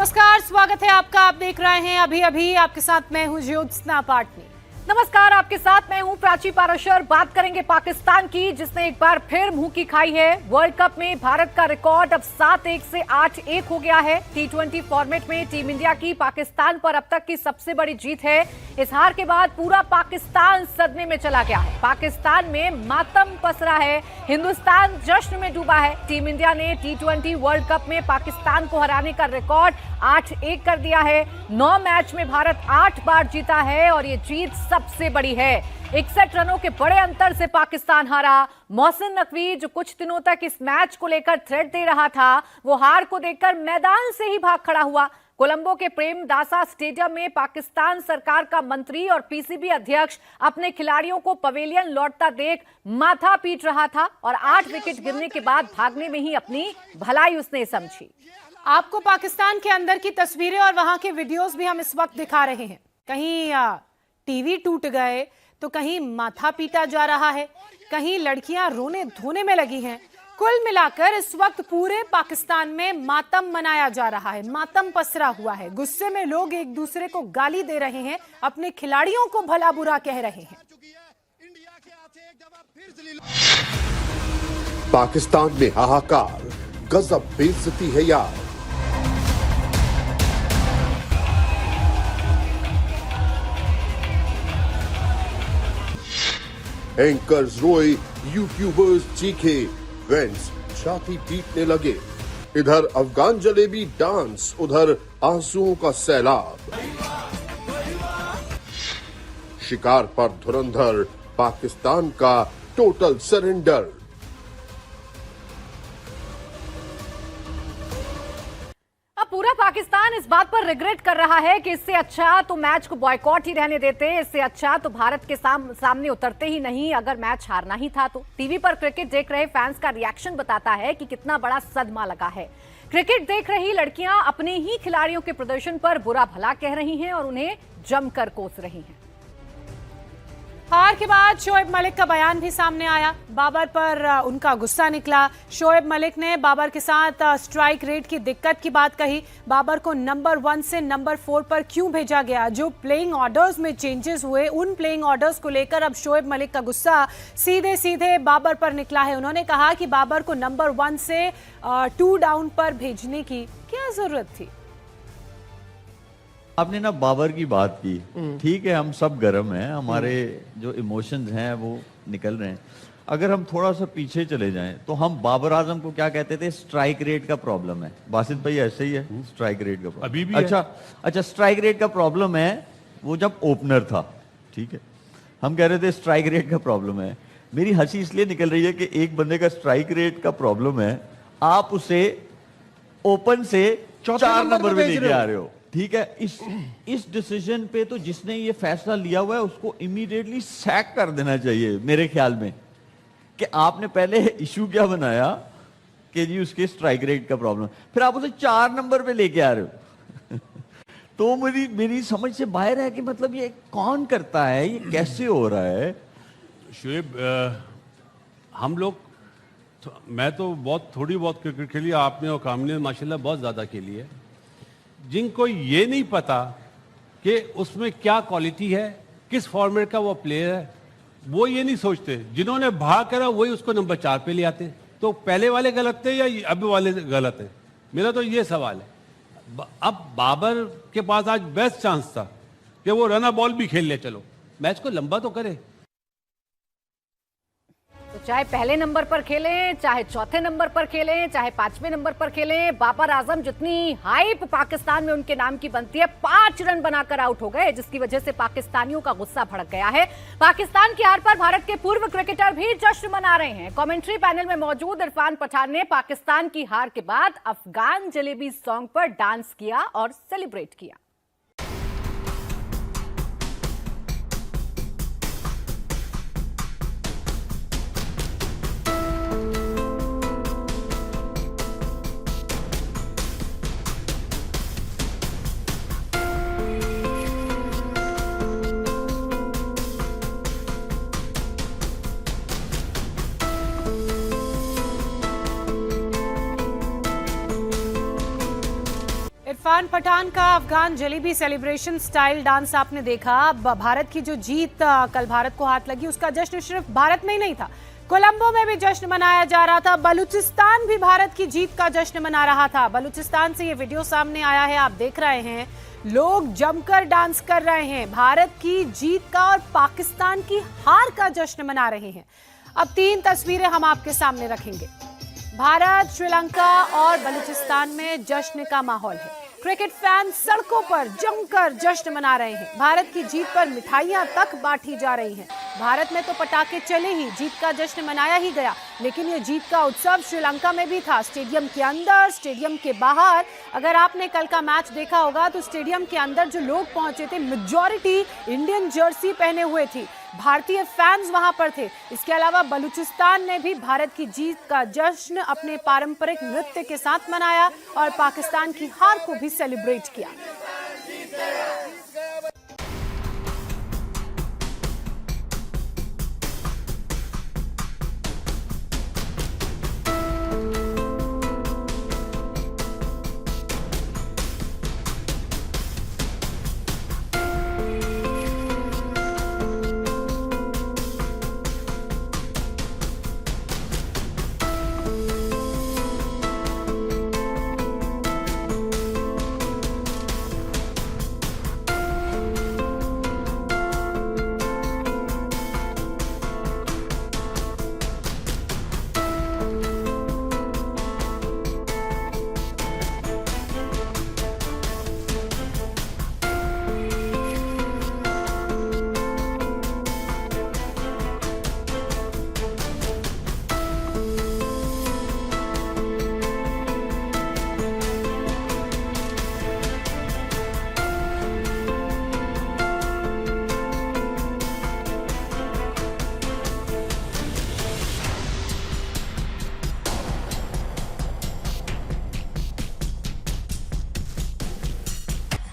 नमस्कार, स्वागत है आपका। आप देख रहे हैं अभी अभी। आपके साथ मैं हूं ज्योत्सना पाटनी। नमस्कार, आपके साथ मैं हूं प्राची पाराशर। बात करेंगे पाकिस्तान की, जिसने एक बार फिर मुंह की खाई है। वर्ल्ड कप में भारत का रिकॉर्ड अब 7-1 से 8-1 हो गया है। T20 फॉर्मेट में टीम इंडिया की पाकिस्तान पर अब तक की सबसे बड़ी जीत है। इस हार के बाद पूरा पाकिस्तान सदमे में चला गया है। पाकिस्तान में मातम पसरा है, हिंदुस्तान जश्न में डूबा है। टीम इंडिया ने T20 वर्ल्ड कप में पाकिस्तान को हराने का रिकॉर्ड 8-1 कर दिया है। 9 मैच में भारत 8 बार जीता है और ये जीत सबसे बड़ी है। 61 रनों के बड़े अंतर से पाकिस्तान हारा। मोहसिन नकवी, जो कुछ दिनों तक इस मैच को लेकर थ्रेट दे रहा था, वो हार को देखकर मैदान से ही भाग खड़ा हुआ। कोलंबो के प्रेमदासा स्टेडियम में पाकिस्तान सरकार का मंत्री और पीसीबी अध्यक्ष अपने खिलाड़ियों को पवेलियन लौटता देख माथा पीट रहा था और 8 विकेट गिरने के बाद भागने में ही अपनी भलाई उसने समझी। आपको पाकिस्तान के अंदर की तस्वीरें और वहां के वीडियोस भी हम इस वक्त दिखा रहे हैं। कहीं टीवी टूट गए तो कहीं माथा पीटा जा रहा है, कहीं लड़कियां रोने धोने में लगी हैं। कुल मिलाकर इस वक्त पूरे पाकिस्तान में मातम मनाया जा रहा है, मातम पसरा हुआ है। गुस्से में लोग एक दूसरे को गाली दे रहे हैं, अपने खिलाड़ियों को भला बुरा कह रहे हैं। पाकिस्तान में हाहाकार, गजब बेइज्जती है यार। एंकर्स रोए, यूट्यूबर्स चीखे, फैंस छाती पीटने लगे। इधर अफगान जलेबी डांस, उधर आंसुओं का सैलाब। शिकार पर धुरंधर, पाकिस्तान का टोटल सरेंडर। अब पूरा पाकिस्तान इस बात पर रिग्रेट कर रहा है कि इससे अच्छा तो मैच को बॉयकॉट ही रहने देते, इससे अच्छा तो भारत के सामने उतरते ही नहीं अगर मैच हारना ही था तो। टीवी पर क्रिकेट देख रहे फैंस का रिएक्शन बताता है कि कितना बड़ा सदमा लगा है। क्रिकेट देख रही लड़कियां अपने ही खिलाड़ियों के प्रदर्शन पर बुरा भला कह रही हैं और उन्हें जमकर कोस रही हैं। हार के बाद शोएब मलिक का बयान भी सामने आया। बाबर पर उनका गुस्सा निकला। शोएब मलिक ने बाबर के साथ स्ट्राइक रेट की दिक्कत की बात कही। बाबर को नंबर 1 से नंबर 4 पर क्यों भेजा गया, जो प्लेइंग ऑर्डर्स में चेंजेस हुए, उन प्लेइंग ऑर्डर्स को लेकर अब शोएब मलिक का गुस्सा सीधे सीधे बाबर पर निकला है। उन्होंने कहा कि बाबर को नंबर 1 से 2 डाउन पर भेजने की क्या जरूरत थी। आपने ना बाबर की बात की, ठीक है, हम सब गर्म हैं, हमारे जो इमोशंस हैं वो निकल रहे हैं। अगर हम थोड़ा सा पीछे चले जाएं तो हम बाबर आजम को क्या कहते थे, स्ट्राइक रेट का प्रॉब्लम है। बासित भाई ऐसे ही है, स्ट्राइक रेट का प्रॉब्लम अभी भी अच्छा स्ट्राइक रेट का प्रॉब्लम है वो जब ओपनर था, ठीक है। हम कह रहे थे स्ट्राइक रेट का प्रॉब्लम है। मेरी हंसी इसलिए निकल रही है कि एक बंदे का स्ट्राइक रेट का प्रॉब्लम है, आप उसे ओपन से 4 नंबर पे लेके आ रहे हो, ठीक है। इस डिसीजन पे तो जिसने ये फैसला लिया हुआ है उसको इमीडिएटली सैक कर देना चाहिए मेरे ख्याल में, कि आपने पहले इशू क्या बनाया कि जी उसके स्ट्राइक रेट का प्रॉब्लम, फिर आप उसे 4 नंबर पे लेके आ रहे हो। तो मेरी समझ से बाहर है कि मतलब ये कौन करता है, ये कैसे हो रहा है। शुएब, हम लोग मैं तो बहुत थोड़ी बहुत क्रिकेट खेली, आपने और कामनी ने माशाल्लाह बहुत ज्यादा खेली है। जिनको ये नहीं पता कि उसमें क्या क्वालिटी है, किस फॉर्मेट का वो प्लेयर है, वो ये नहीं सोचते। जिन्होंने भाग करा वही उसको नंबर 4 पे ले आते। तो पहले वाले गलत थे या अब वाले गलत है, मेरा तो ये सवाल है। अब बाबर के पास आज बेस्ट चांस था कि वो रन बॉल भी खेल ले, चलो मैच को लंबा तो करे। तो चाहे पहले नंबर पर खेलें, चाहे चौथे नंबर पर खेलें, चाहे 5वें नंबर पर खेलें, बाबर आजम जितनी हाइप पाकिस्तान में उनके नाम की बनती है, 5 रन बनाकर आउट हो गए, जिसकी वजह से पाकिस्तानियों का गुस्सा भड़क गया है। पाकिस्तान की हार पर भारत के पूर्व क्रिकेटर भी जश्न मना रहे हैं। कमेंट्री पैनल में मौजूद इरफान पठान ने पाकिस्तान की हार के बाद अफगान जलेबी सॉन्ग पर डांस किया और सेलिब्रेट किया। इरफान पठान का Afghan jalebi celebration style dance आपने देखा। भारत की जो जीत कल भारत को हाथ लगी, उसका जश्न सिर्फ भारत में ही नहीं था, कोलंबो में भी जश्न मनाया जा रहा था। बलूचिस्तान भी भारत की जीत का जश्न मना रहा था। बलूचिस्तान से ये वीडियो सामने आया है, आप देख रहे हैं, लोग जमकर डांस कर रहे हैं, भारत की जीत का और पाकिस्तान की हार का जश्न मना रहे हैं। अब 3 तस्वीरें हम आपके सामने रखेंगे। भारत, श्रीलंका और बलूचिस्तान में जश्न का माहौल है। क्रिकेट फैन सड़कों पर जमकर जश्न मना रहे हैं। भारत की जीत पर मिठाइयां तक बांटी जा रही हैं। भारत में तो पटाखे चले ही, जीत का जश्न मनाया ही गया, लेकिन ये जीत का उत्सव श्रीलंका में भी था। स्टेडियम के अंदर, स्टेडियम के बाहर। अगर आपने कल का मैच देखा होगा तो स्टेडियम के अंदर जो लोग पहुंचे थे, मेजॉरिटी इंडियन जर्सी पहने हुए थी। भारतीय फैंस वहां पर थे। इसके अलावा बलूचिस्तान ने भी भारत की जीत का जश्न अपने पारंपरिक नृत्य के साथ मनाया और पाकिस्तान की हार को भी सेलिब्रेट किया।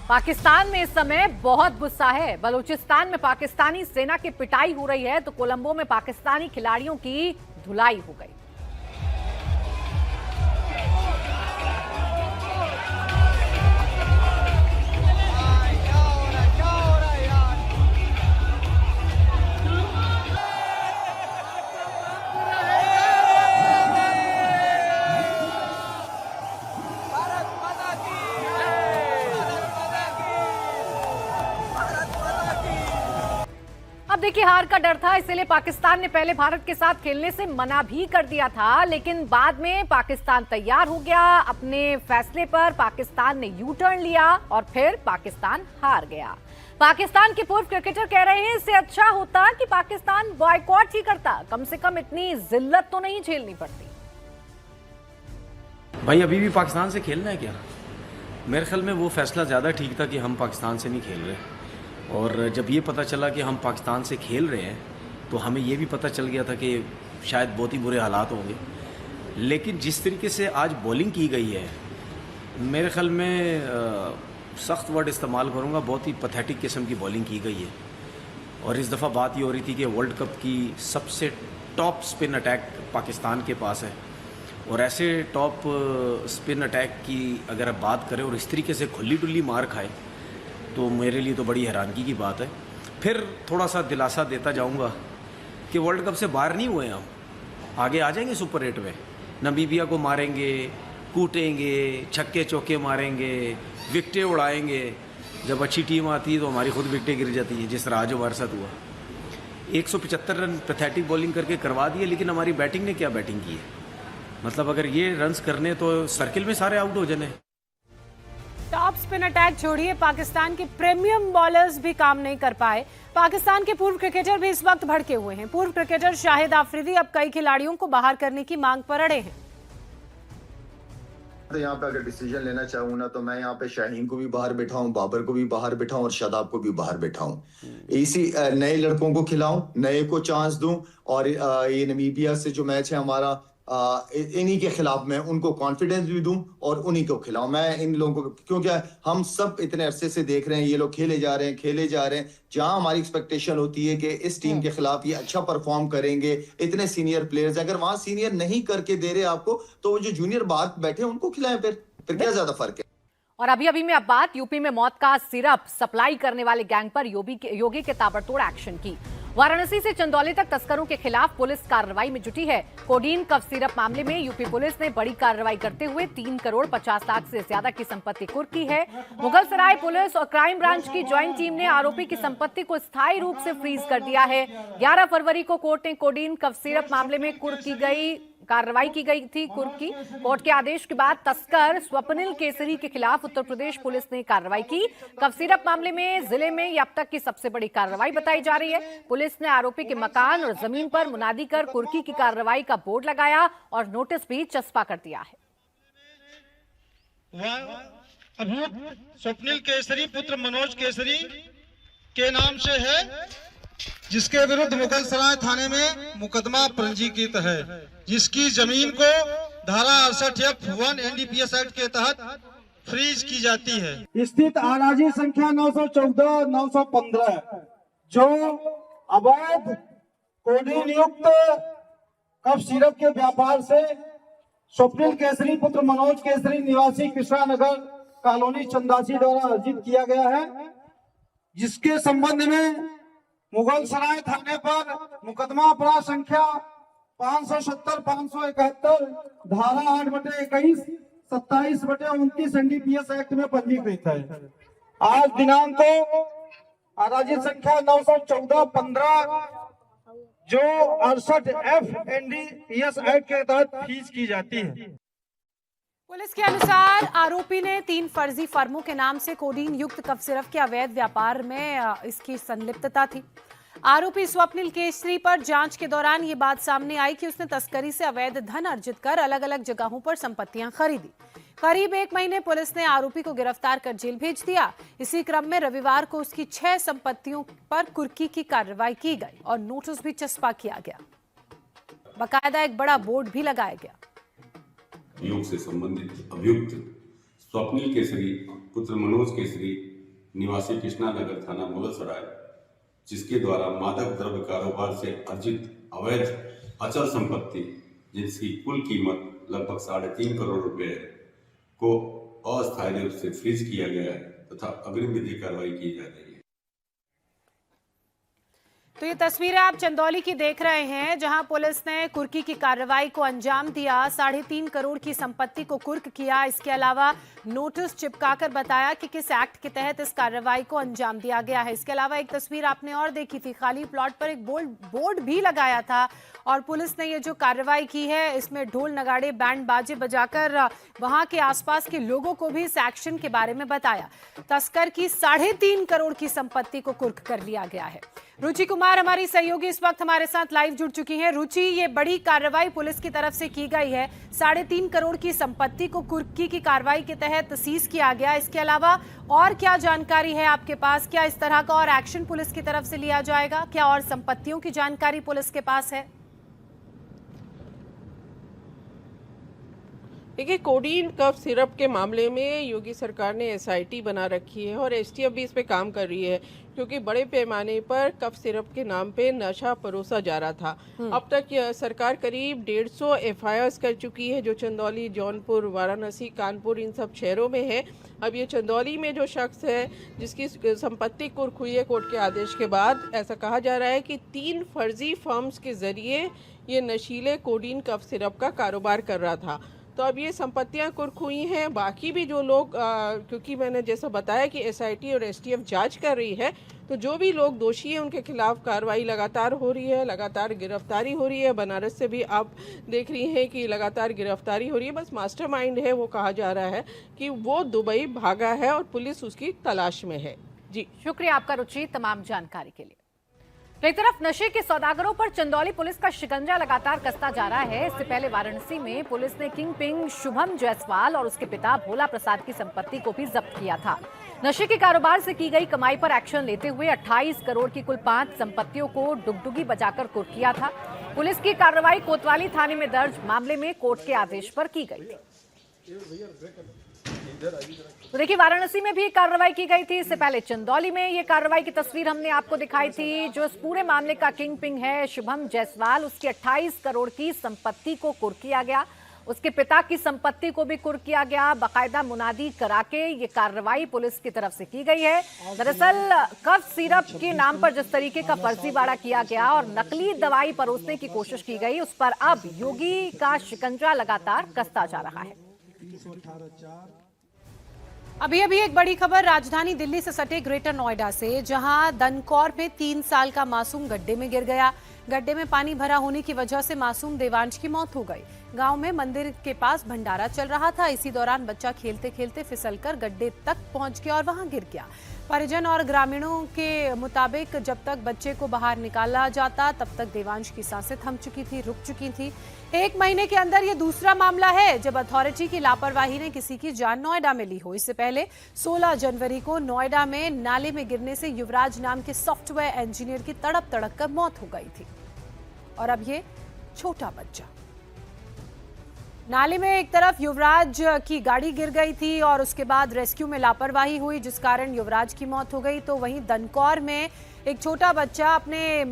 पाकिस्तान में इस समय बहुत गुस्सा है। बलूचिस्तान में पाकिस्तानी सेना की पिटाई हो रही है तो कोलंबो में पाकिस्तानी खिलाड़ियों की धुलाई हो गई। अब देखिए, हार का डर था, इसीलिए पाकिस्तान ने पहले भारत के साथ खेलने से मना भी कर दिया था, लेकिन बाद में पाकिस्तान तैयार हो गया। अपने फैसले पर पाकिस्तान ने यू टर्न लिया और फिर पाकिस्तान हार गया। पाकिस्तान के पूर्व क्रिकेटर कह रहे हैं, इससे अच्छा होता कि पाकिस्तान बॉयकॉट ही करता, कम से कम इतनी जिल्लत तो नहीं झेलनी पड़ती। भाई अभी भी पाकिस्तान से खेलना है क्या? मेरे ख्याल में वो फैसला ज़्यादा ठीक था कि हम पाकिस्तान से नहीं खेल रहे। और जब ये पता चला कि हम पाकिस्तान से खेल रहे हैं तो हमें ये भी पता चल गया था कि शायद बहुत ही बुरे हालात होंगे। लेकिन जिस तरीके से आज बॉलिंग की गई है, मेरे ख्याल में सख्त वर्ड इस्तेमाल करूँगा, बहुत ही पैथेटिक किस्म की बॉलिंग की गई है। और इस दफ़ा बात ये हो रही थी कि वर्ल्ड कप की सबसे टॉप स्पिन अटैक पाकिस्तान के पास है, और ऐसे टॉप स्पिन अटैक की अगर आप बात करें और इस तरीके से खुली डुल्ली मार खाए तो मेरे लिए तो बड़ी हैरानगी की बात है। फिर थोड़ा सा दिलासा देता जाऊंगा कि वर्ल्ड कप से बाहर नहीं हुए हम, आगे आ जाएंगे सुपर 8 में। नामीबिया को मारेंगे, कूटेंगे, छक्के चौके मारेंगे, विकेटें उड़ाएंगे। जब अच्छी टीम आती है तो हमारी खुद विकेटें गिर जाती हैं, जिस तरह आज हमारे साथ हुआ। 175 रन पैथेटिक बॉलिंग करके करवा दिए, लेकिन हमारी बैटिंग ने क्या बैटिंग की है। मतलब अगर ये रन्स करने तो सर्किल में सारे आउट हो जाने। टॉप स्पिन अटैक छोड़िए, पाकिस्तान के प्रीमियम बॉलर्स भी काम नहीं कर पाए। पाकिस्तान के पूर्व क्रिकेटर भी इस वक्त भड़के हुए हैं। पूर्व क्रिकेटर शाहिद आफरीदी अब कई खिलाड़ियों को बाहर करने की मांग पर अड़े हैं। तो यहाँ पे अगर डिसीजन लेना चाहूँ ना, तो मैं यहाँ पे शाहीन को भी बाहर बैठाऊं, बाबर को भी बाहर बैठाऊं और शादाब को भी बाहर बैठाऊं। इसी नए लड़कों को खिलाऊं, नए को चांस दूं, और ये नामीबिया से जो मैच है हमारा, इन्हीं के खिलाफ मैं उनको कॉन्फिडेंस भी दूं और उन्हीं को खिलाऊं। मैं इन लोगों को, क्योंकि हम सब इतने अरसे से देख रहे हैं ये लोग खेले जा रहे हैं। जहां हमारी एक्सपेक्टेशन होती है कि इस टीम के खिलाफ ये अच्छा परफॉर्म करेंगे, इतने सीनियर प्लेयर्स, अगर वहां सीनियर नहीं करके दे रहे आपको, तो वो जो जूनियर बाहर बैठे उनको खिलाएं। फिर क्या ज्यादा फर्क है। और अभी अभी में अब बात यूपी में मौत का सिरप सप्लाई करने वाले गैंग पर योगी के ताबड़तोड़ एक्शन की। वाराणसी से चंदौली तक तस्करों के खिलाफ पुलिस कार्रवाई में जुटी है। कोडीन कफ सिरप मामले में यूपी पुलिस ने बड़ी कार्रवाई करते हुए 3 करोड़ 50 लाख से ज्यादा की संपत्ति कुर्क की है। मुगल सराय पुलिस और क्राइम ब्रांच की ज्वाइंट टीम ने आरोपी की संपत्ति को स्थायी रूप से फ्रीज कर दिया है। 11 फरवरी को कोर्ट ने कोडीन कफ सिरप मामले में कार्रवाई की गई थी कुर्क की। कोर्ट के आदेश के बाद तस्कर स्वप्निल केसरी के खिलाफ उत्तर प्रदेश पुलिस ने कार्रवाई की। कफ सिरप मामले में जिले में ये अब तक की सबसे बड़ी कार्रवाई बताई जा रही है। पुलिस ने आरोपी के मकान और जमीन पर मुनादी कर कुर्की की कार्रवाई का बोर्ड लगाया और नोटिस भी चस्पा कर दिया है। अभियुक्त स्वप्निल केसरी पुत्र मनोज केसरी के नाम से है, जिसके विरुद्ध मुगल सराय थाने में मुकदमा पंजीकृत है, जिसकी जमीन को धारा 68F1 NDPS एक्ट के तहत फ्रीज की जाती है। स्थित आराजी संख्या 914, 915 जो अवैध कोडीन युक्त कफ सिरप के व्यापार से स्वप्निल केसरी पुत्र मनोज केसरी निवासी कृष्णा नगर कॉलोनी चंदासी द्वारा अर्जित किया गया है, जिसके संबंध में मुगल सराय थाने पर मुकदमा अपराध संख्या 570, 571 धारा 8/21, 27/29 NDPS एक्ट में पंजीकृत है। आज दिनांक को आराजी संख्या 914-15 जो 68F NDPS एक्ट के तहत फीस की जाती है। पुलिस के अनुसार आरोपी ने 3 फर्जी फर्मों के नाम से कोडीन युक्त कफ सिरप के अवैध व्यापार में इसकी संलिप्तता थी। आरोपी स्वप्निल केसरी पर जांच के दौरान ये बात सामने आई कि उसने तस्करी से अवैध धन अर्जित कर अलग अलग जगहों पर संपत्तियां खरीदी। करीब 1 महीने पुलिस ने आरोपी को गिरफ्तार कर जेल भेज दिया। इसी क्रम में रविवार को उसकी 6 संपत्तियों पर कुर्की की कार्रवाई की गई और नोटिस भी चस्पा किया गया। बाकायदा एक बड़ा बोर्ड भी लगाया गया। योग से संबंधित अभियुक्त स्वप्निल केसरी पुत्र मनोज केसरी निवासी कृष्णा नगर थाना मुगल सराय, जिसके द्वारा मादक द्रव्य कारोबार से अर्जित अवैध अचल संपत्ति जिसकी कुल कीमत लगभग 3.5 करोड़ रुपए को अस्थायी रूप से फ्रीज किया गया है तथा अग्रिम विधि कार्रवाई की जा रही है। तो ये तस्वीरें आप चंदौली की देख रहे हैं, जहां पुलिस ने कुर्की की कार्रवाई को अंजाम दिया। 3.5 करोड़ की संपत्ति को कुर्क किया। इसके अलावा नोटिस चिपकाकर बताया कि किस एक्ट के तहत इस कार्रवाई को अंजाम दिया गया है। इसके अलावा एक तस्वीर आपने और देखी थी, खाली प्लॉट पर एक बोर्ड भी लगाया था और पुलिस ने ये जो कार्रवाई की है इसमें ढोल नगाड़े बैंड बाजे बजाकर वहां के आसपास के लोगों को भी इस एक्शन के बारे में बताया। तस्कर की 3.5 करोड़ की संपत्ति को कुर्क कर लिया गया है। रुचि कुमार हमारी सहयोगी इस वक्त हमारे साथ लाइव जुड़ चुकी हैं। रुचि, ये बड़ी कार्रवाई पुलिस की तरफ से की गई है। 3.5 करोड़ की संपत्ति को कुर्की की कार्रवाई के तहत सीज किया गया। इसके अलावा और क्या जानकारी है आपके पास? क्या इस तरह का और एक्शन पुलिस की तरफ से लिया जाएगा? क्या और संपत्तियों की जानकारी पुलिस के पास है? देखिए, कोडीन कफ सिरप के मामले में योगी सरकार ने SIT बना रखी है और STF भी इस पे काम कर रही है, क्योंकि बड़े पैमाने पर कफ सिरप के नाम पे नशा परोसा जा रहा था। अब तक सरकार करीब 150 FIRs कर चुकी है, जो चंदौली, जौनपुर, वाराणसी, कानपुर इन सब शहरों में है। अब ये चंदौली में जो शख्स है जिसकी संपत्ति कुर्क हुई है कोर्ट के आदेश के बाद, ऐसा कहा जा रहा है कि 3 फर्जी फर्म्स के जरिए ये नशीले कोडीन कफ सिरप का कारोबार कर रहा था। तो अब ये संपत्तियां कुर्क हुई हैं। बाकी भी जो लोग, क्योंकि मैंने जैसा बताया कि SIT और STF जांच कर रही है, तो जो भी लोग दोषी हैं उनके खिलाफ कार्रवाई लगातार हो रही है, लगातार गिरफ्तारी हो रही है। बनारस से भी आप देख रही हैं कि लगातार गिरफ्तारी हो रही है। बस मास्टरमाइंड है वो कहा जा रहा है कि वो दुबई भागा है और पुलिस उसकी तलाश में है। जी, शुक्रिया आपका रुचि तमाम जानकारी के लिए। एक तरफ नशे के सौदागरों पर चंदौली पुलिस का शिकंजा लगातार कसता जा रहा है। इससे पहले वाराणसी में पुलिस ने किंग पिंग शुभम जायसवाल और उसके पिता भोला प्रसाद की संपत्ति को भी जब्त किया था। नशे के कारोबार से की गई कमाई पर एक्शन लेते हुए 28 करोड़ की कुल 5 संपत्तियों को डुगडुगी बजाकर कुर्क किया था। पुलिस की कार्रवाई कोतवाली थाने में दर्ज मामले में कोर्ट के आदेश पर की गई थी। तो देखिए, वाराणसी में भी कार्रवाई की गई थी। इससे पहले चंदौली में ये कार्रवाई की तस्वीर हमने आपको दिखाई थी। जो इस पूरे मामले का किंग पिंग है शुभम जायसवाल, उसकी 28 करोड़ की संपत्ति को कुर्क किया गया। उसके पिता की संपत्ति को भी कुर्क किया गया। बाकायदा मुनादी करा के ये कार्रवाई पुलिस की तरफ से की गई है। दरअसल कफ सिरप के नाम पर जिस तरीके का फर्जीवाड़ा किया गया और नकली दवाई परोसने की कोशिश की गई, उस पर अब योगी का शिकंजा लगातार कसता जा रहा है। अभी एक बड़ी खबर राजधानी दिल्ली से सटे ग्रेटर नोएडा से, जहां दनकौर में 3 साल का मासूम गड्ढे में गिर गया। गड्ढे में पानी भरा होने की वजह से मासूम देवांश की मौत हो गई। गांव में मंदिर के पास भंडारा चल रहा था। इसी दौरान बच्चा खेलते खेलते फिसलकर गड्ढे तक पहुंच गया और वहां गिर गया। परिजन और ग्रामीणों के मुताबिक जब तक बच्चे को बाहर निकाला जाता तब तक देवांश की सांसें थम चुकी थी, रुक चुकी थी। 1 महीने के अंदर ये दूसरा मामला है जब अथॉरिटी की लापरवाही ने किसी की जान नोएडा में ली हो। इससे पहले 16 जनवरी को नोएडा में नाले में गिरने से युवराज नाम के सॉफ्टवेयर इंजीनियर की तड़प तड़प कर मौत हो गई थी। और अब ये छोटा बच्चा। नाले में एक तरफ युवराज की गाड़ी गिर गई थी और उसके बाद रेस्क्यू में लापरवाही हुई, जिस कारण युवराज की मौत हो गई। तो वहीं दनकौर में एक छोटा बच्चा अपने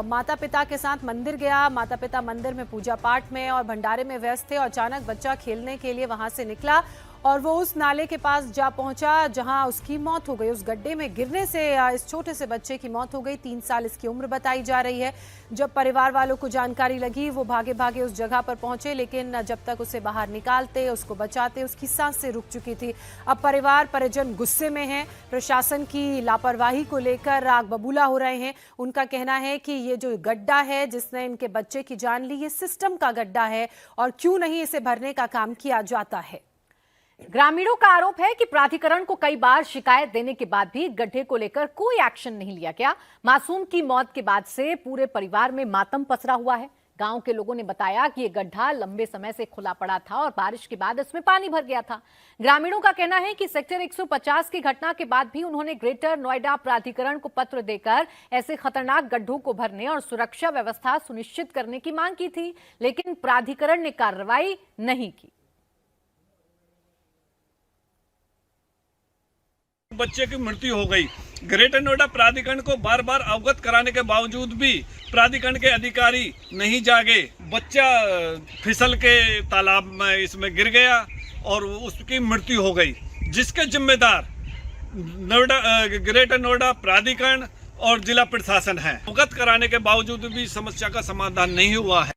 माता पिता के साथ मंदिर गया। माता पिता मंदिर में पूजा पाठ में और भंडारे में व्यस्त थे और अचानक बच्चा खेलने के लिए वहां से निकला और वो उस नाले के पास जा पहुंचा जहां उसकी मौत हो गई। उस गड्ढे में गिरने से इस छोटे से बच्चे की मौत हो गई। 3 साल इसकी उम्र बताई जा रही है। जब परिवार वालों को जानकारी लगी, वो भागे भागे उस जगह पर पहुंचे, लेकिन जब तक उसे बाहर निकालते, उसको बचाते, उसकी सांसें रुक चुकी थी। अब परिवार परिजन गुस्से में हैं। प्रशासन की लापरवाही को लेकर आग बबूला हो रहे हैं। उनका कहना है कि ये जो गड्ढा है जिसने इनके बच्चे की जान ली, ये सिस्टम का गड्ढा है और क्यों नहीं इसे भरने का काम किया जाता है। ग्रामीणों का आरोप है कि प्राधिकरण को कई बार शिकायत देने के बाद भी गड्ढे को लेकर कोई एक्शन नहीं लिया गया। मासूम की मौत के बाद से पूरे परिवार में मातम पसरा हुआ है। गांव के लोगों ने बताया कि यह गड्ढा लंबे समय से खुला पड़ा था और बारिश के बाद इसमें पानी भर गया था। ग्रामीणों का कहना है कि सेक्टर 150 की घटना के बाद भी उन्होंने ग्रेटर नोएडा प्राधिकरण को पत्र देकर ऐसे खतरनाक गड्ढों को भरने और सुरक्षा व्यवस्था सुनिश्चित करने की मांग की थी, लेकिन प्राधिकरण ने कार्रवाई नहीं की। बच्चे की मृत्यु हो गई। ग्रेटर नोएडा प्राधिकरण को बार बार अवगत कराने के बावजूद भी प्राधिकरण के अधिकारी नहीं जागे। बच्चा फिसल के तालाब में इसमें गिर गया और उसकी मृत्यु हो गई, जिसके जिम्मेदार ग्रेटर नोएडा प्राधिकरण और जिला प्रशासन है। अवगत कराने के बावजूद भी समस्या का समाधान नहीं हुआ है।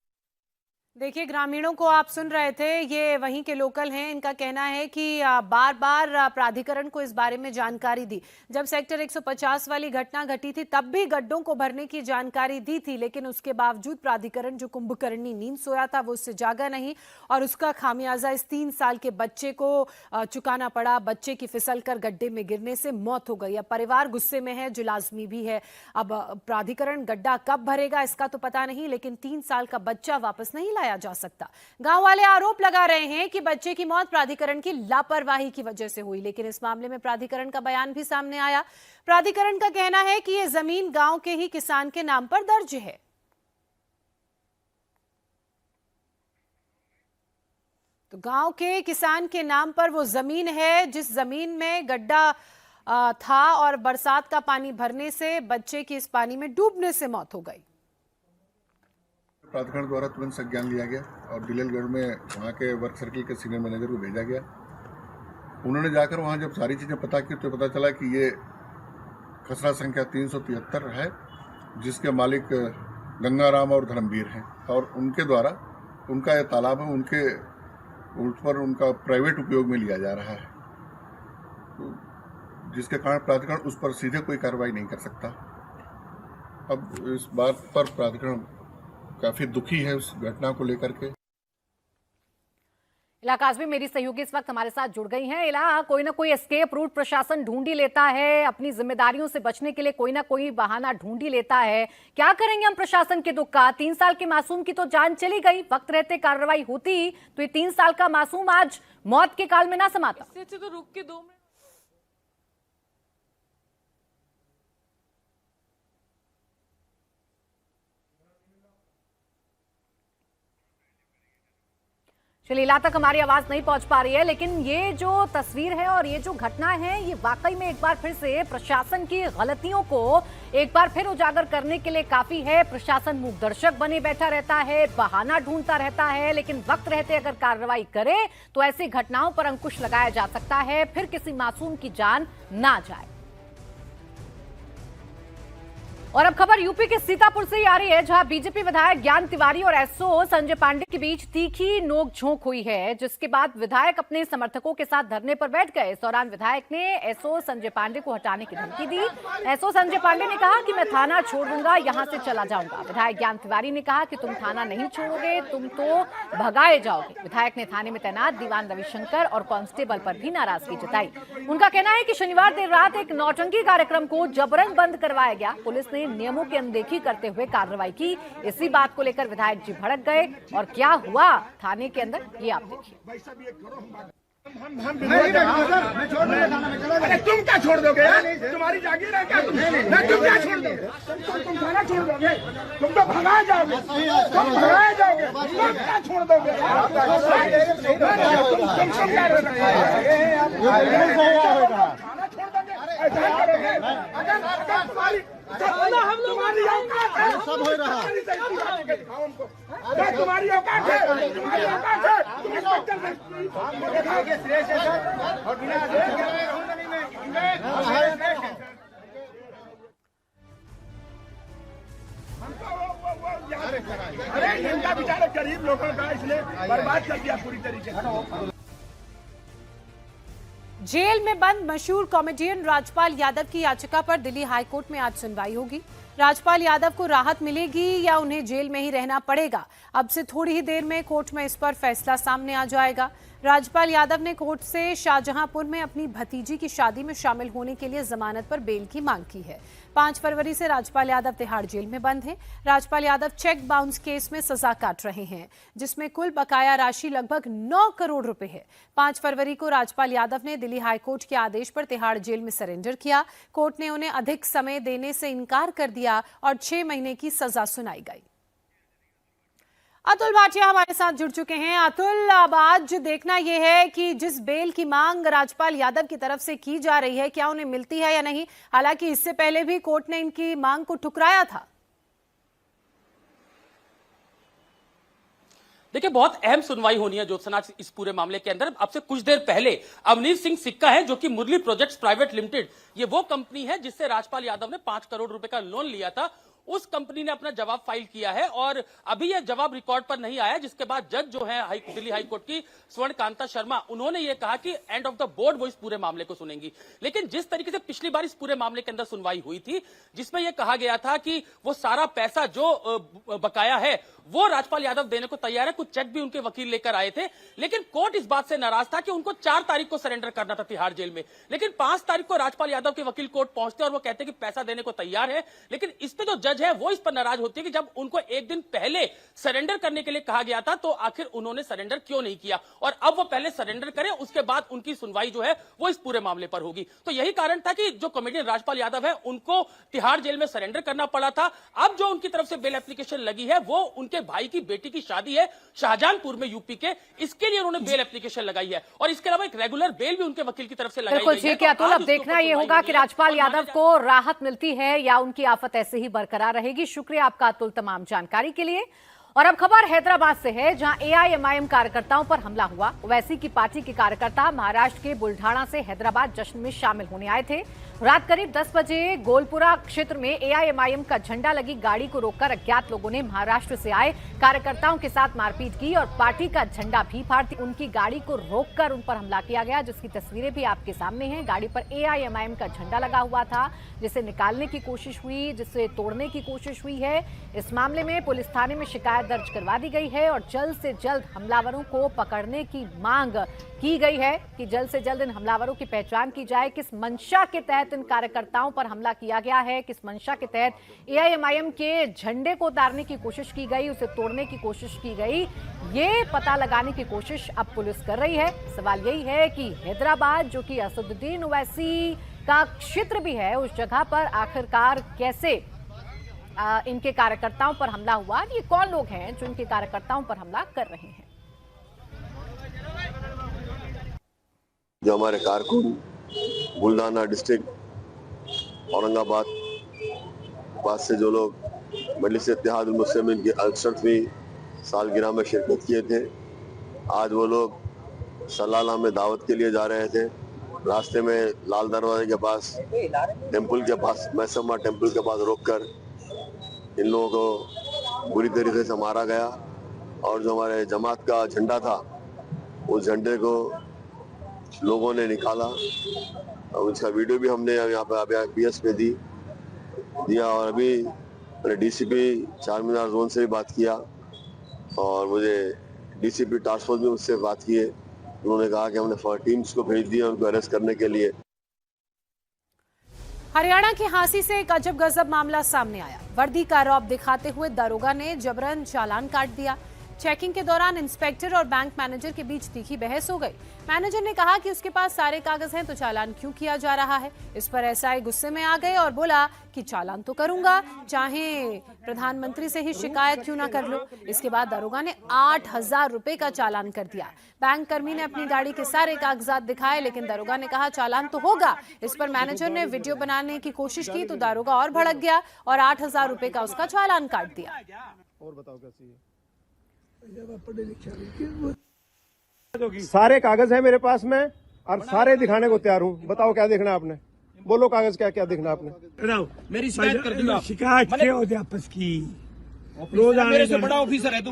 देखिए, ग्रामीणों को आप सुन रहे थे, ये वहीं के लोकल हैं। इनका कहना है कि बार बार प्राधिकरण को इस बारे में जानकारी दी। जब सेक्टर 150 वाली घटना घटी थी तब भी गड्ढों को भरने की जानकारी दी थी, लेकिन उसके बावजूद प्राधिकरण जो कुंभकर्णी नींद सोया था वो उससे जागा नहीं और उसका खामियाजा इस 3 साल के बच्चे को चुकाना पड़ा। बच्चे की फिसलकर गड्ढे में गिरने से मौत हो गई। अब परिवार गुस्से में है, जो लाजमी भी है। अब प्राधिकरण गड्ढा कब भरेगा इसका तो पता नहीं, लेकिन 3 साल का बच्चा वापस नहीं लाया जा सकता। गांव वाले आरोप लगा रहे हैं कि बच्चे की मौत प्राधिकरण की लापरवाही की वजह से हुई, लेकिन इस मामले में प्राधिकरण का बयान भी सामने आया। प्राधिकरण का कहना है कि यह जमीन गांव के ही किसान के नाम पर दर्ज है। तो गांव के किसान के नाम पर वो जमीन है जिस जमीन में गड्ढा था और बरसात का पानी भरने से बच्चे की इस पानी में डूबने से मौत हो गई। प्राधिकरण द्वारा तुरंत संज्ञान लिया गया और दिलेलगढ़ में वहाँ के वर्क सर्किल के सीनियर मैनेजर को भेजा गया। उन्होंने जाकर वहाँ जब सारी चीज़ें पता की तो पता चला कि ये खसरा संख्या 373 है, जिसके मालिक गंगाराम और धर्मवीर हैं और उनके द्वारा उनका यह तालाब है, उनके उस पर उनका प्राइवेट उपयोग में लिया जा रहा है, तो जिसके कारण प्राधिकरण उस पर सीधे कोई कार्रवाई नहीं कर सकता। अब इस बात पर प्राधिकरण काफी दुखी है उस घटना को लेकर के। इलाका आजमी मेरी सहयोगी इस वक्त हमारे साथ जुड़ गई हैं। इला, कोई ना कोई एस्केप रूट प्रशासन ढूंढ ही लेता है, अपनी जिम्मेदारियों से बचने के लिए कोई ना कोई बहाना ढूंढ ही लेता है। क्या करेंगे हम प्रशासन के दुख का? 3 साल के मासूम की तो जान चली गई, वक्त रहते कार्रवाई होती तो ये 3 साल का मासूम आज मौत के काल में ना समाता। इससे तो रुक के 2 मिनट। चलिए, इला तक हमारी आवाज नहीं पहुंच पा रही है, लेकिन ये जो तस्वीर है और ये जो घटना है, ये वाकई में एक बार फिर से प्रशासन की गलतियों को एक बार फिर उजागर करने के लिए काफी है। प्रशासन मूकदर्शक बने बैठा रहता है, बहाना ढूंढता रहता है, लेकिन वक्त रहते अगर कार्रवाई करे तो ऐसी घटनाओं पर अंकुश लगाया जा सकता है, फिर किसी मासूम की जान ना जाए। और अब खबर यूपी के सीतापुर से ही आ रही है, जहां बीजेपी विधायक ज्ञान तिवारी और एसओ संजय पांडे के बीच तीखी नोकझोंक हुई है, जिसके बाद विधायक अपने समर्थकों के साथ धरने पर बैठ गए। इस दौरान विधायक ने एसओ संजय पांडे को हटाने की धमकी दी। एसओ संजय पांडे ने कहा कि मैं थाना छोड़ दूंगा, यहां से चला जाऊंगा। विधायक ज्ञान तिवारी ने कहा कि तुम थाना नहीं छोड़ोगे, तुम तो भगाए जाओगे। विधायक ने थाने में तैनात दीवान रविशंकर और कांस्टेबल पर भी नाराजगी जताई। उनका कहना है कि शनिवार देर रात एक नौटंकी कार्यक्रम को जबरन बंद करवाया गया। पुलिस ने नियमों की अनदेखी करते हुए कार्रवाई की। इसी बात को लेकर विधायक जी भड़क गए और क्या हुआ थाने के अंदर, ये आप देखिए। अरे तुम क्या छोड़ दोगे? तुम्हारी जागीर है क्या? तुम क्या छोड़ दोगे? तुम थाना छोड़ दोगे? तुम तो भगाए जाओगे, तुम भगाए जाओगे, तुम क्या छोड़ दोगे? तुम क्या तुम्हारी औकात है, सब हो रहा है, तुम्हारी औकात है, तुम्हारी औकात है, तुम इंस्पेक्टर अरे इनका बेचारा गरीब लोगों का इसलिए बर्बाद कर दिया पूरी तरीके से। जेल में बंद मशहूर कॉमेडियन राजपाल यादव की याचिका पर दिल्ली हाईकोर्ट में आज सुनवाई होगी। राजपाल यादव को राहत मिलेगी या उन्हें जेल में ही रहना पड़ेगा, अब से थोड़ी ही देर में कोर्ट में इस पर फैसला सामने आ जाएगा। राजपाल यादव ने कोर्ट से शाहजहांपुर में अपनी भतीजी की शादी में शामिल होने के लिए जमानत पर बेल की मांग की है। 5 फरवरी से राजपाल यादव तिहाड़ जेल में बंद हैं। Rajpal Yadav cheque bounce case में सजा काट रहे हैं, जिसमें कुल बकाया राशि लगभग 9 करोड़ रुपए है। 5 फरवरी को राजपाल यादव ने दिल्ली हाईकोर्ट के आदेश पर तिहाड़ जेल में सरेंडर किया। कोर्ट ने उन्हें अधिक समय देने से इनकार कर दिया और 6 महीने की सजा सुनाई गई। अतुल भाटिया हमारे साथ जुड़ चुके हैं। अतुल, अब आज देखना यह है कि जिस बेल की मांग राजपाल यादव की तरफ से की जा रही है, क्या उन्हें मिलती है या नहीं। हालांकि इससे पहले भी कोर्ट ने इनकी मांग को ठुकराया था। देखिए, बहुत अहम सुनवाई होनी है ज्योत्सना इस पूरे मामले के अंदर। अब से कुछ देर पहले अवनीश सिंह सिक्का है, जो कि मुरली प्रोजेक्ट्स प्राइवेट लिमिटेड, ये वो कंपनी है जिससे राजपाल यादव ने 5 करोड़ रुपए का लोन लिया था। उस कंपनी ने अपना जवाब फाइल किया है और अभी यह जवाब रिकॉर्ड पर नहीं आया, जिसके बाद जज जो है दिल्ली हाईकोर्ट की स्वर्ण कांता शर्मा, उन्होंने ये कहा कि एंड ऑफ द बोर्ड वो इस पूरे मामले को सुनेंगी। लेकिन जिस तरीके से पिछली बार इस पूरे मामले के अंदर सुनवाई हुई थी, जिसमें यह कहा गया था कि वो सारा पैसा जो बकाया है वो राजपाल यादव देने को तैयार है, कुछ चेक भी उनके वकील लेकर आए थे, लेकिन कोर्ट इस बात से नाराज था कि उनको 4 तारीख को सरेंडर करना था तिहाड़ जेल में। लेकिन 5 तारीख को राजपाल यादव के वकील कोर्ट पहुंचते और वो कहते कि पैसा देने को तैयार है। लेकिन इस पे जो जज है वो इस पर नाराज होती है कि जब उनको एक दिन पहले सरेंडर करने के लिए कहा गया था, तो आखिर उन्होंने सरेंडर क्यों नहीं किया, और अब वो पहले सरेंडर करें, उसके बाद उनकी सुनवाई जो है वो इस पूरे मामले पर होगी। तो यही कारण था कि जो कॉमेडियन राजपाल यादव है उनको तिहाड़ जेल में सरेंडर करना पड़ा था। अब जो उनकी तरफ से बेल एप्लीकेशन लगी है वो उनके भाई की बेटी की शादी है शाहजहांपुर में यूपी के, इसके लिए उन्होंने बेल एप्लीकेशन लगाई है और इसके अलावा एक रेगुलर बेल भी उनके वकील की तरफ से लगाई गई है। तो अतुल, अब देखना यह होगा कि राजपाल यादव को राहत मिलती है या उनकी आफत ऐसे ही बरकरार रहेगी। शुक्रिया आपका अतुल तमाम जानकारी के लिए। और अब खबर हैदराबाद से है, जहां एआईएमआईएम कार्यकर्ताओं पर हमला हुआ। ओवैसी की पार्टी के कार्यकर्ता महाराष्ट्र के बुल्ढाना से हैदराबाद जश्न में शामिल होने आए थे। रात करीब 10 बजे गोलपुरा क्षेत्र में एआईएमआईएम का झंडा लगी गाड़ी को रोककर अज्ञात लोगों ने महाराष्ट्र से आए कार्यकर्ताओं के साथ मारपीट की और पार्टी का झंडा भी फाड़ दी। उनकी गाड़ी को रोककर उन पर हमला किया गया, जिसकी तस्वीरें भी आपके सामने हैं। गाड़ी पर एआईएमआईएम का झंडा लगा हुआ था, जिसे निकालने की कोशिश हुई, जिसे तोड़ने की कोशिश हुई है। इस मामले में पुलिस थाने में शिकायत दर्ज करवा दी गई है और जल्द से जल्द हमलावरों को पकड़ने की मांग की गई है कि जल्द से जल्द इन हमलावरों की पहचान की जाए। किस मंशा के तहत इन कार्यकर्ताओं पर हमला किया गया है, किस मंशा के तहत एआईएमआईएम के झंडे को उतारने की कोशिश की गई, उसे तोड़ने की कोशिश की गई, ये पता लगाने की कोशिश अब पुलिस कर रही है। सवाल यही है कि हैदराबाद, जो कि असदुद्दीन ओवैसी का क्षेत्र भी है, उस जगह पर आखिरकार कैसे इनके कार्यकर्ताओं पर हमला हुआ, ये कौन लोग हैं जो इनके कार्यकर्ताओं पर हमला कर रहे हैं। जो हमारे कारकुन बुल्डाना डिस्ट्रिक्ट औरंगाबाद पास से जो लोग मजलिस इत्तेहाद मुस्लिमीन की 68वीं सालगिरह में शिरकत किए थे, आज वो लोग सलाला में दावत के लिए जा रहे थे। रास्ते में लाल दरवाजे के पास टेम्पल के पास मैसम्मा टेम्पल के पास रोककर इन लोगों को बुरी तरीके से मारा गया और जो हमारे जमात का झंडा था उस झंडे को लोगों ने निकाला और उसका वीडियो भी हमने यहाँ पे BS पे दिया और अभी मैंने DCP चारमीनार जोन से भी बात किया और मुझे DCP टास्क फोर्स भी मुझसे बात की है। उन्होंने कहा कि हमने टीम्स को भेज दिया उनको अरेस्ट करने के लिए। हरियाणा की हांसी से एक अजब गजब मामला सामने आया। वर्दी का रौब दिखाते हुए दारोगा ने जबरन चालान काट दिया। चेकिंग के दौरान इंस्पेक्टर और बैंक मैनेजर के बीच तीखी बहस हो गई। मैनेजर ने कहा कि उसके पास सारे कागज हैं तो चालान क्यों किया जा रहा है। इस पर SI गुस्से में आ गए और बोला कि चालान तो करूंगा, चाहे प्रधानमंत्री से ही शिकायत क्यों ना कर लो। इसके बाद दारोगा ने 8,000 रुपए का चालान कर दिया। बैंक कर्मी ने अपनी गाड़ी के सारे कागजात दिखाए लेकिन दारोगा ने कहा चालान तो होगा। इस पर मैनेजर ने वीडियो बनाने की कोशिश की तो दारोगा और भड़क गया और 8,000 रुपए का उसका चालान काट दिया। और बताओ कैसी है? सारे कागज है मेरे पास में और सारे दिखाने को तैयार हूँ। बताओ क्या देखना आपने? बोलो कागज क्या क्या देखना आपने? मेरी शिकायत कर दूंगा। शिकायत क्या होती है आपस की? रोज मेरे से बड़ा ऑफिसर है तू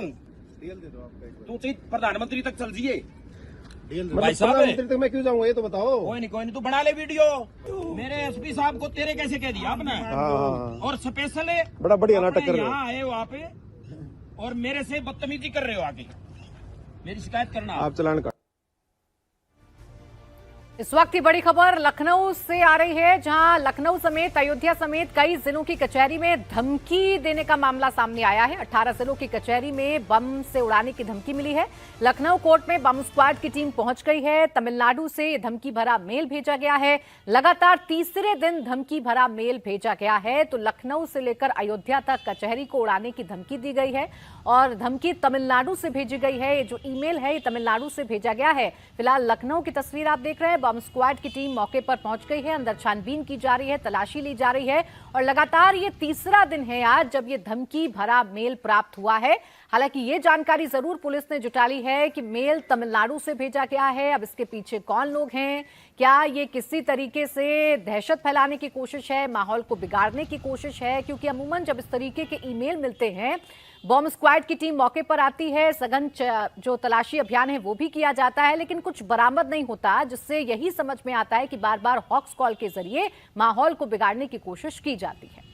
प्रधानमंत्री तक चल जिए। भाई साहब प्रधानमंत्री तक मैं क्यों जाऊंगा ये तो बताओ। कोई नहीं तू बना ले वीडियो। मेरे SP साहब को तेरे कैसे कह दिया आपने? और स्पेशल है बड़ा बढ़िया नाटक कर रहे हो। यहाँ आए वहाँ पे और मेरे से बदतमीजी कर रहे हो आगे। मेरी शिकायत करना आप चलान का। इस वक्त की बड़ी खबर लखनऊ से आ रही है, जहां लखनऊ समेत अयोध्या समेत कई जिलों की कचहरी में धमकी देने का मामला सामने आया है। 18 जिलों की कचहरी में बम से उड़ाने की धमकी मिली है। लखनऊ कोर्ट में बम स्क्वाड की टीम पहुंच गई है। तमिलनाडु से धमकी भरा मेल भेजा गया है। लगातार तीसरे दिन धमकी भरा मेल भेजा गया है। तो लखनऊ से लेकर अयोध्या तक कचहरी को उड़ाने की धमकी दी गई है और धमकी तमिलनाडु से भेजी गई है। ये जो ईमेल है ये तमिलनाडु से भेजा गया है। फिलहाल लखनऊ की तस्वीर आप देख रहे हैं। बम स्क्वाड की टीम मौके पर पहुंच गई है। अंदर छानबीन की जा रही है, तलाशी ली जा रही है और लगातार ये तीसरा दिन है आज जब ये धमकी भरा मेल प्राप्त हुआ है। हालांकि ये जानकारी जरूर पुलिस ने जुटा ली है कि मेल तमिलनाडु से भेजा गया है। अब इसके पीछे कौन लोग हैं, क्या ये किसी तरीके से दहशत फैलाने की कोशिश है, माहौल को बिगाड़ने की कोशिश है? क्योंकि अमूमन जब इस तरीके के ईमेल मिलते हैं बॉम्ब स्क्वाड की टीम मौके पर आती है, सघन जो तलाशी अभियान है वो भी किया जाता है, लेकिन कुछ बरामद नहीं होता, जिससे यही समझ में आता है कि बार बार हॉक्स कॉल के जरिए माहौल को बिगाड़ने की कोशिश की जाती है।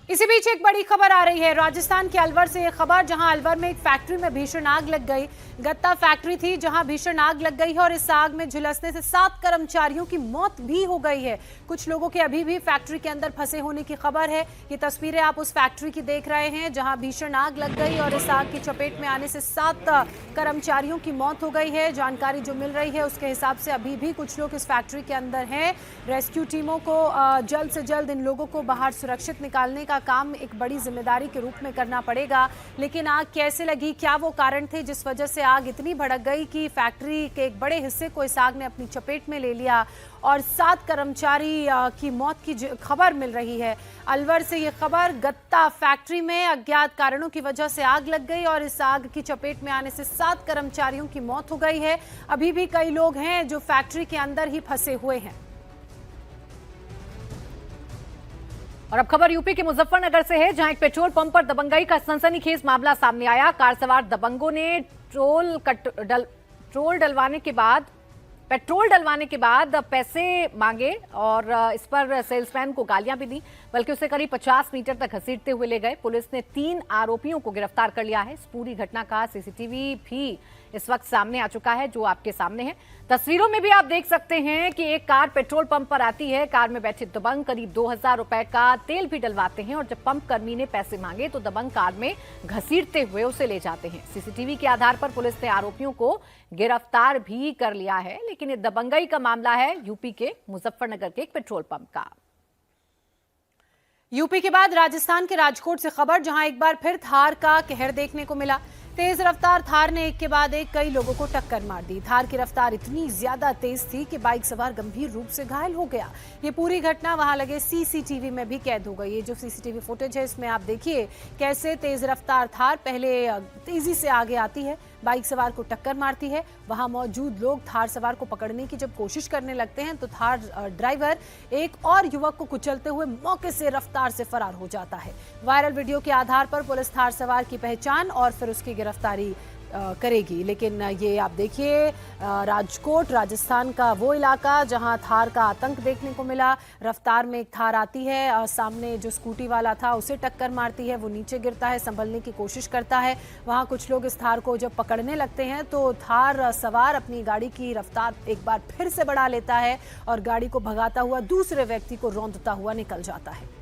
इसी बीच एक बड़ी खबर आ रही है राजस्थान के अलवर से। ये खबर जहां अलवर में एक फैक्ट्री में भीषण आग लग गई। गत्ता फैक्ट्री थी जहां भीषण आग लग गई है और इस आग में झुलसने से 7 कर्मचारियों की मौत भी हो गई है। कुछ लोगों के अभी भी फैक्ट्री के अंदर फंसे होने की खबर है। ये तस्वीरें आप उस फैक्ट्री की देख रहे हैं जहां भीषण आग लग गई और इस आग की चपेट में आने से 7 कर्मचारियों की मौत हो गई है। जानकारी जो मिल रही है उसके हिसाब से अभी भी कुछ लोग इस फैक्ट्री के अंदर हैं। रेस्क्यू टीमों को जल्द से जल्द इन लोगों को बाहर सुरक्षित निकालने का काम एक बड़ी जिम्मेदारी के रूप में करना पड़ेगा। लेकिन आग कैसे लगी, क्या वो कारण थे जिस वजह से आग इतनी भड़क गई कि फैक्ट्री के एक बड़े हिस्से को इस आग ने अपनी चपेट में ले लिया और 7 कर्मचारी की मौत की खबर मिल रही है। अलवर से ये खबर, गत्ता फैक्ट्री में अज्ञात कारणों की वजह से आग लग गई और इस आग की चपेट में आने से 7 कर्मचारियों की मौत हो गई है। अभी भी कई लोग हैं जो फैक्ट्री के अंदर ही फंसे हुए हैं। और अब खबर यूपी के मुजफ्फरनगर से है, जहां एक पेट्रोल पंप पर दबंगई का सनसनीखेज मामला सामने आया। कार सवार दबंगों ने पेट्रोल डलवाने के बाद पैसे मांगे और इस पर सेल्समैन को गालियां भी दी, बल्कि उसे करीब 50 मीटर तक घसीटते हुए ले गए। पुलिस ने 3 आरोपियों को गिरफ्तार कर लिया है। इस पूरी घटना का सीसीटीवी भी इस वक्त सामने आ चुका है, जो आपके सामने है। तस्वीरों में भी आप देख सकते हैं कि एक कार पेट्रोल पंप पर आती है। कार में बैठे दबंग करीब 2000 रुपए का तेल भी डलवाते हैं और जब पंप कर्मी ने पैसे मांगे तो दबंग कार में घसीटते हुए उसे ले जाते हैं। सीसीटीवी के आधार पर पुलिस ने आरोपियों को गिरफ्तार भी कर लिया है। लेकिन ये दबंगई का मामला है यूपी के मुजफ्फरनगर के एक पेट्रोल पंप का। यूपी के बाद राजस्थान के राजकोट से खबर, जहां एक बार फिर थार का कहर देखने को मिला। तेज रफ्तार थार ने एक के बाद एक कई लोगों को टक्कर मार दी। थार की रफ्तार इतनी ज्यादा तेज थी कि बाइक सवार गंभीर रूप से घायल हो गया। ये पूरी घटना वहां लगे सीसीटीवी में भी कैद हो गई। ये जो सीसीटीवी फुटेज है इसमें आप देखिए कैसे तेज रफ्तार थार पहले तेजी से आगे आती है, बाइक सवार को टक्कर मारती है। वहां मौजूद लोग थार सवार को पकड़ने की जब कोशिश करने लगते हैं तो थार ड्राइवर एक और युवक को कुचलते हुए मौके से रफ्तार से फरार हो जाता है। वायरल वीडियो के आधार पर पुलिस थार सवार की पहचान और फिर उसकी गिरफ्तारी करेगी। लेकिन ये आप देखिए राजकोट राजस्थान का वो इलाका जहां थार का आतंक देखने को मिला। रफ्तार में एक थार आती है, सामने जो स्कूटी वाला था उसे टक्कर मारती है, वो नीचे गिरता है, संभलने की कोशिश करता है। वहां कुछ लोग इस थार को जब पकड़ने लगते हैं तो थार सवार अपनी गाड़ी की रफ्तार एक बार फिर से बढ़ा लेता है और गाड़ी को भगाता हुआ दूसरे व्यक्ति को रौंदता हुआ निकल जाता है।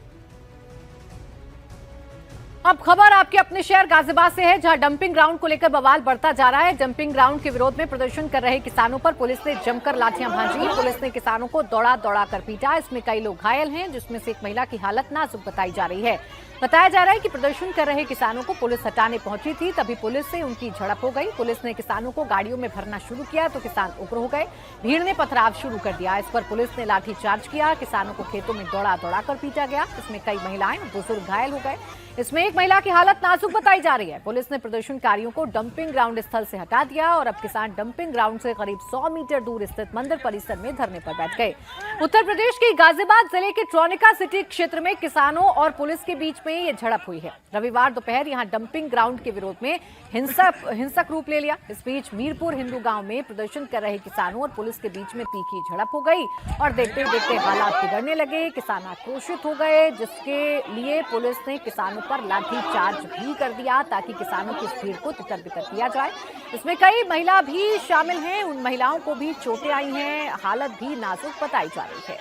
अब खबर आपके अपने शहर गाजियाबाद से है, जहां डंपिंग ग्राउंड को लेकर बवाल बढ़ता जा रहा है। डंपिंग ग्राउंड के विरोध में प्रदर्शन कर रहे किसानों पर पुलिस ने जमकर लाठियां भांजी। पुलिस ने किसानों को दौड़ा दौड़ा कर पीटा। इसमें कई लोग घायल हैं, जिसमें से एक महिला की हालत नाजुक बताई जा रही है। बताया जा रहा है कि प्रदर्शन कर रहे किसानों को पुलिस हटाने पहुंची थी, तभी पुलिस से उनकी झड़प हो गई। पुलिस ने किसानों को गाड़ियों में भरना शुरू किया तो किसान उग्र हो गए, भीड़ ने पथराव शुरू कर दिया। इस पर पुलिस ने लाठीचार्ज किया, किसानों को खेतों में दौड़ा दौड़ा कर पीटा गया। इसमें कई महिलाएं और बुजुर्ग घायल हो गए। इसमें एक महिला की हालत नाजुक बताई जा रही है। पुलिस ने प्रदर्शनकारियों को डंपिंग ग्राउंड स्थल से हटा दिया और अब किसान डंपिंग ग्राउंड से करीब 100 मीटर दूर स्थित मंदिर परिसर में धरने पर बैठ गए। उत्तर प्रदेश के गाजियाबाद जिले के ट्रोनिका सिटी क्षेत्र में किसानों और पुलिस के बीच में ये झड़प हुई है। रविवार दोपहर यहां डंपिंग ग्राउंड के विरोध में हिंसक रूप ले लिया। इस बीच मीरपुर हिंदू गांव में प्रदर्शन कर रहे किसानों और पुलिस के बीच में तीखी झड़प हो गई और देखते देखते हालात बिगड़ने लगे। किसान आक्रोशित हो गए, जिसके लिए पुलिस ने किसानों पर लाठी चार्ज भी कर दिया ताकि किसानों की इस भीड़ को तितर बितर किया जाए। इसमें कई महिला भी शामिल हैं, उन महिलाओं को भी चोटें आई हैं, हालत भी नाजुक बताई जा रही है।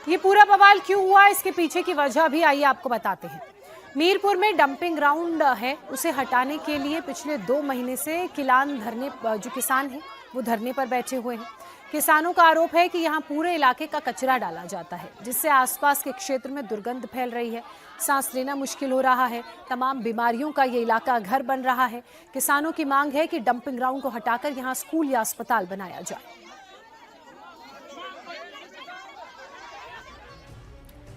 ये पूरा बवाल क्यों हुआ, इसके पीछे की वजह भी आइए आपको बताते हैं। मीरपुर में डंपिंग ग्राउंड है, उसे हटाने के लिए पिछले 2 महीने से किसान हैं वो धरने पर बैठे हुए हैं। किसानों का आरोप है कि यहाँ पूरे इलाके का कचरा डाला जाता है, जिससे आसपास के क्षेत्र में दुर्गंध फैल रही है, सांस लेना मुश्किल हो रहा है, तमाम बीमारियों का ये इलाका घर बन रहा है। किसानों की मांग है कि डंपिंग ग्राउंड को हटाकर यहाँ स्कूल या अस्पताल बनाया जाए।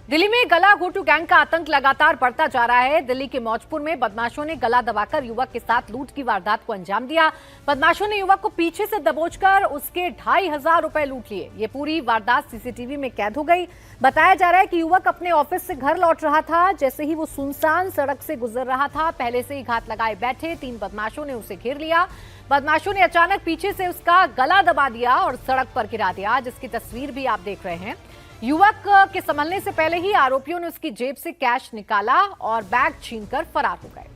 दिल्ली में गला घोटू गैंग का आतंक लगातार बढ़ता जा रहा है। दिल्ली के मौजपुर में बदमाशों ने गला दबाकर युवक के साथ लूट की वारदात को अंजाम दिया। बदमाशों ने युवक को पीछे से दबोचकर उसके 2500 रुपए लूट लिए। ये पूरी वारदात सीसीटीवी में कैद हो गई। बताया जा रहा है कि युवक अपने ऑफिस से घर लौट रहा था। जैसे ही वो सुनसान सड़क से गुजर रहा था, पहले से ही घात लगाए बैठे 3 बदमाशों ने उसे घेर लिया। बदमाशों ने अचानक पीछे से उसका गला दबा दिया और सड़क पर गिरा दिया, जिसकी तस्वीर भी आप देख रहे हैं। युवक के संभलने से पहले ही आरोपियों ने उसकी जेब से कैश निकाला और बैग छीनकर फरार हो गए।